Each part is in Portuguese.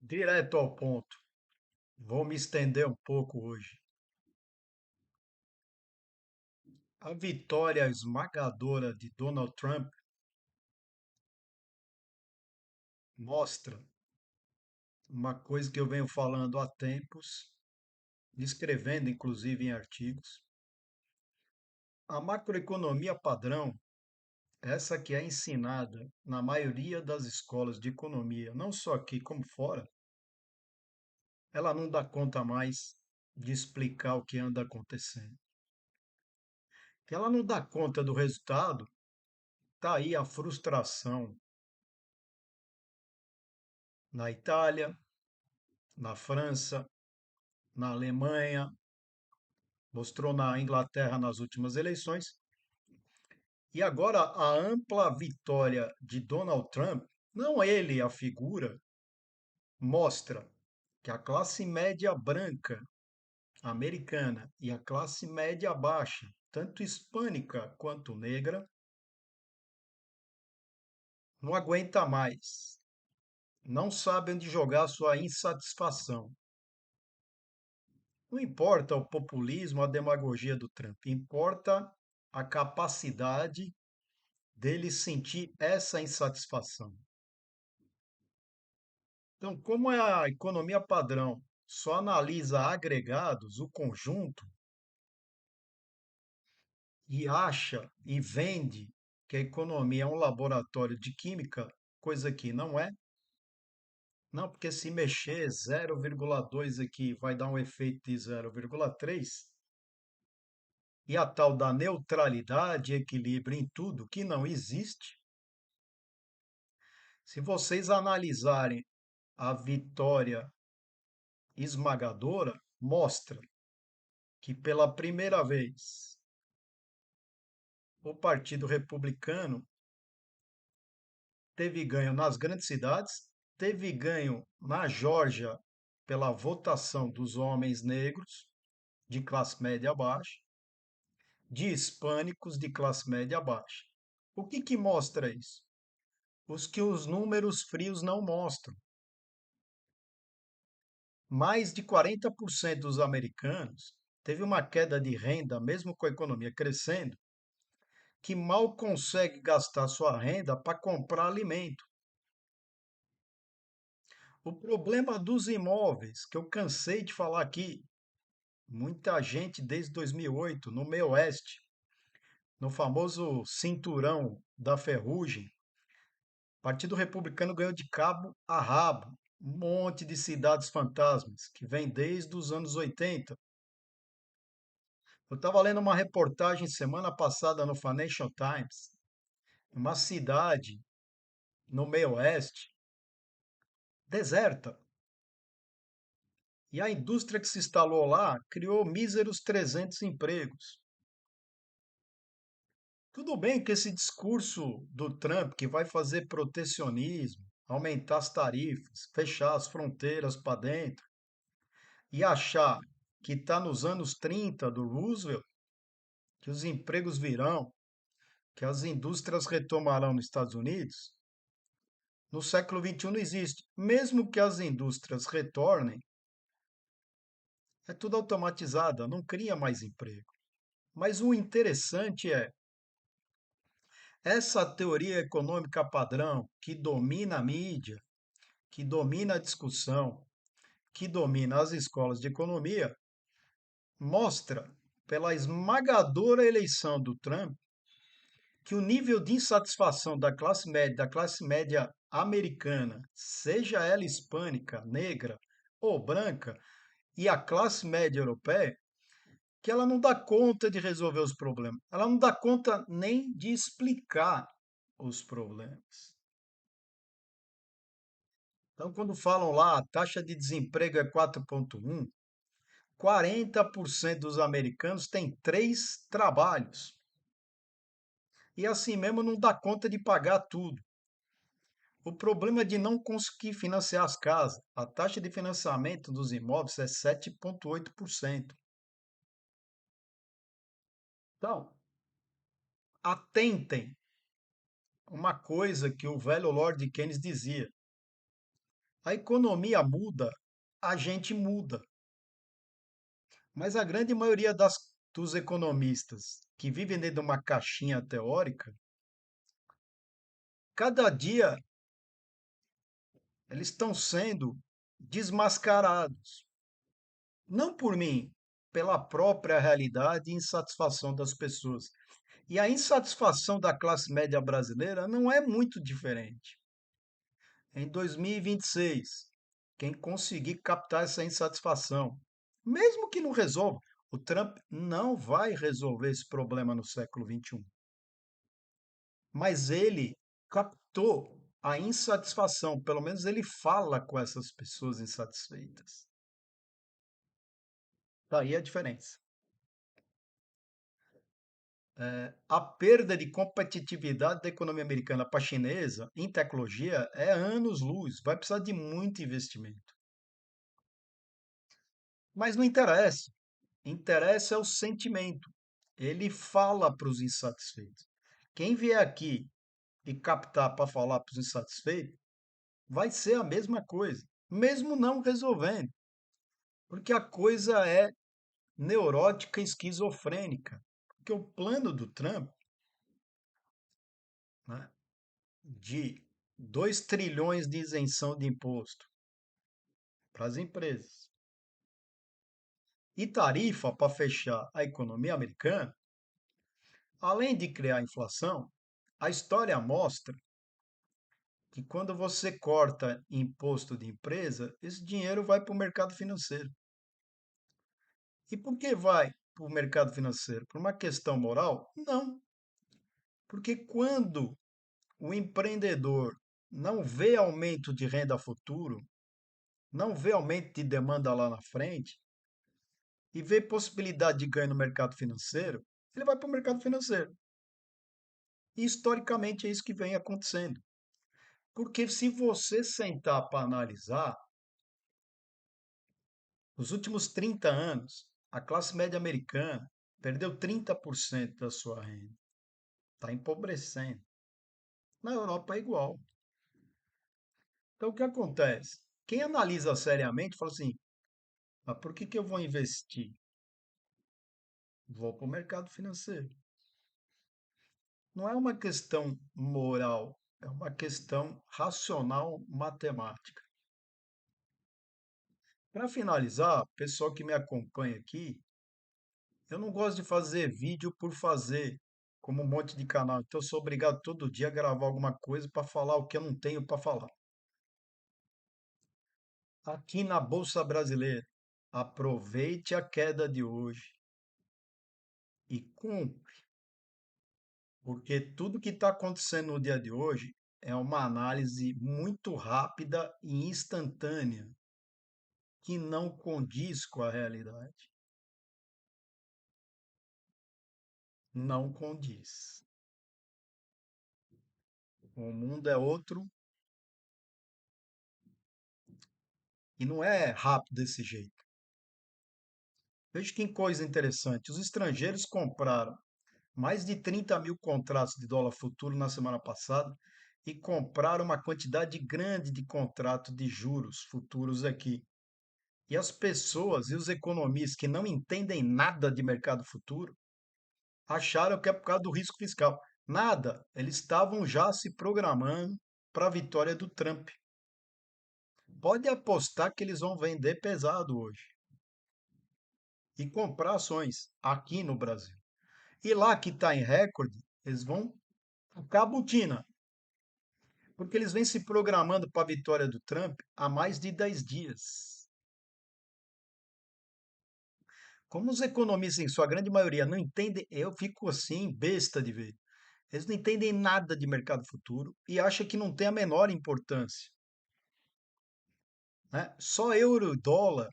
Direto ao ponto. Vou me estender um pouco hoje. A vitória esmagadora de Donald Trump mostra uma coisa que eu venho falando há tempos, escrevendo inclusive em artigos. A macroeconomia padrão, essa que é ensinada na maioria das escolas de economia, não só aqui como fora, ela não dá conta mais de explicar o que anda acontecendo. Que ela não dá conta do resultado, está aí a frustração na Itália, na França, na Alemanha, mostrou na Inglaterra nas últimas eleições. E agora a ampla vitória de Donald Trump, não ele a figura, mostra que a classe média branca americana e a classe média baixa, tanto hispânica quanto negra, não aguenta mais, não sabe onde jogar sua insatisfação. Não importa o populismo, a demagogia do Trump, importa a capacidade dele sentir essa insatisfação. Então, como é a economia padrão só analisa agregados, o conjunto, e acha e vende que a economia é um laboratório de química, coisa que não é. Não, porque se mexer 0,2 aqui vai dar um efeito de 0,3, e a tal da neutralidade, equilíbrio em tudo, que não existe. Se vocês analisarem a vitória esmagadora, mostra que pela primeira vez o Partido Republicano teve ganho nas grandes cidades, teve ganho na Geórgia pela votação dos homens negros de classe média baixa, de hispânicos de classe média baixa. O que mostra isso? Os que os números frios não mostram. Mais de 40% dos americanos teve uma queda de renda, mesmo com a economia crescendo, que mal consegue gastar sua renda para comprar alimento. O problema dos imóveis, que eu cansei de falar aqui, muita gente desde 2008, no meio oeste, no famoso cinturão da ferrugem, o Partido Republicano ganhou de cabo a rabo um monte de cidades fantasmas, que vem desde os anos 80. Eu estava lendo uma reportagem semana passada no Financial Times, uma cidade no meio oeste, deserta. E a indústria que se instalou lá criou míseros 300 empregos. Tudo bem que esse discurso do Trump, que vai fazer protecionismo, aumentar as tarifas, fechar as fronteiras para dentro, e achar que está nos anos 30 do Roosevelt, que os empregos virão, que as indústrias retomarão nos Estados Unidos, no século XXI não existe. Mesmo que as indústrias retornem, é tudo automatizado, não cria mais emprego. Mas o interessante é essa teoria econômica padrão que domina a mídia, que domina a discussão, que domina as escolas de economia, mostra pela esmagadora eleição do Trump que o nível de insatisfação da classe média americana, seja ela hispânica, negra ou branca, e a classe média europeia, que ela não dá conta de resolver os problemas. Ela não dá conta nem de explicar os problemas. Então, quando falam lá, a taxa de desemprego é 4,1, 40% dos americanos têm 3 trabalhos. E assim mesmo não dá conta de pagar tudo. O problema é de não conseguir financiar as casas. A taxa de financiamento dos imóveis é 7,8%. Então, atentem uma coisa que o velho Lord Keynes dizia. A economia muda, a gente muda. Mas a grande maioria dos economistas que vivem dentro de uma caixinha teórica, cada dia eles estão sendo desmascarados. Não por mim, pela própria realidade e insatisfação das pessoas. E a insatisfação da classe média brasileira não é muito diferente. Em 2026, quem conseguir captar essa insatisfação, mesmo que não resolva, o Trump não vai resolver esse problema no século XXI. Mas ele captou a insatisfação, pelo menos ele fala com essas pessoas insatisfeitas. Daí a diferença. A perda de competitividade da economia americana para a chinesa em tecnologia é anos-luz, vai precisar de muito investimento. Mas não interessa. Interessa é o sentimento. Ele fala para os insatisfeitos. Quem vier aqui e captar para falar para os insatisfeitos, vai ser a mesma coisa, mesmo não resolvendo, porque a coisa é neurótica e esquizofrênica. Porque o plano do Trump, né, de 2 trilhões de isenção de imposto para as empresas e tarifa para fechar a economia americana, além de criar inflação, a história mostra que quando você corta imposto de empresa, esse dinheiro vai para o mercado financeiro. E por que vai para o mercado financeiro? Por uma questão moral? Não. Porque quando o empreendedor não vê aumento de renda futuro, não vê aumento de demanda lá na frente e vê possibilidade de ganho no mercado financeiro, ele vai para o mercado financeiro. E historicamente é isso que vem acontecendo. Porque se você sentar para analisar, nos últimos 30 anos, a classe média americana perdeu 30% da sua renda. Está empobrecendo. Na Europa é igual. Então, o que acontece? Quem analisa seriamente fala assim: mas por que eu vou investir? Vou para o mercado financeiro. Não é uma questão moral, é uma questão racional matemática. Para finalizar, pessoal que me acompanha aqui, eu não gosto de fazer vídeo por fazer, como um monte de canal. Então, eu sou obrigado todo dia a gravar alguma coisa para falar o que eu não tenho para falar. Aqui na Bolsa Brasileira, aproveite a queda de hoje e compre, porque tudo que está acontecendo no dia de hoje é uma análise muito rápida e instantânea, que não condiz com a realidade. Não condiz. O mundo é outro e não é rápido desse jeito. Veja que coisa interessante. Os estrangeiros compraram mais de 30 mil contratos de dólar futuro na semana passada e compraram uma quantidade grande de contratos de juros futuros aqui. E as pessoas e os economistas que não entendem nada de mercado futuro acharam que é por causa do risco fiscal. Nada, eles estavam já se programando para a vitória do Trump. Pode apostar que eles vão vender pesado hoje e comprar ações aqui no Brasil. E lá que está em recorde, eles vão tocar a botina, porque eles vêm se programando para a vitória do Trump há mais de 10 dias. Como os economistas, em sua grande maioria, não entendem, eu fico assim, besta de ver. Eles não entendem nada de mercado futuro e acham que não tem a menor importância. Né? Só euro e dólar,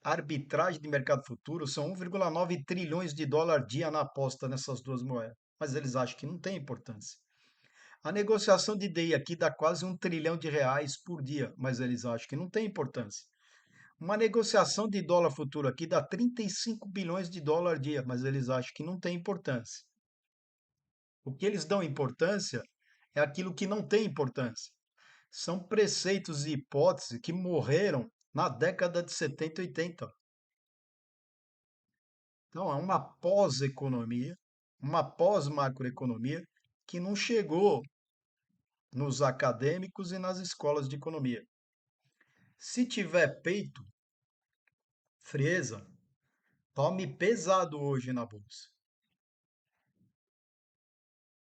arbitragem de mercado futuro, são 1,9 trilhões de dólar dia na aposta nessas duas moedas. Mas eles acham que não tem importância. A negociação de DI aqui dá quase 1 trilhão de reais por dia, mas eles acham que não tem importância. Uma negociação de dólar futuro aqui dá 35 bilhões de dólar dia, mas eles acham que não tem importância. O que eles dão importância é aquilo que não tem importância. São preceitos e hipóteses que morreram na década de 70 e 80. Então, é uma pós-economia, uma pós-macroeconomia que não chegou nos acadêmicos e nas escolas de economia. Se tiver peito, frieza, tome pesado hoje na bolsa.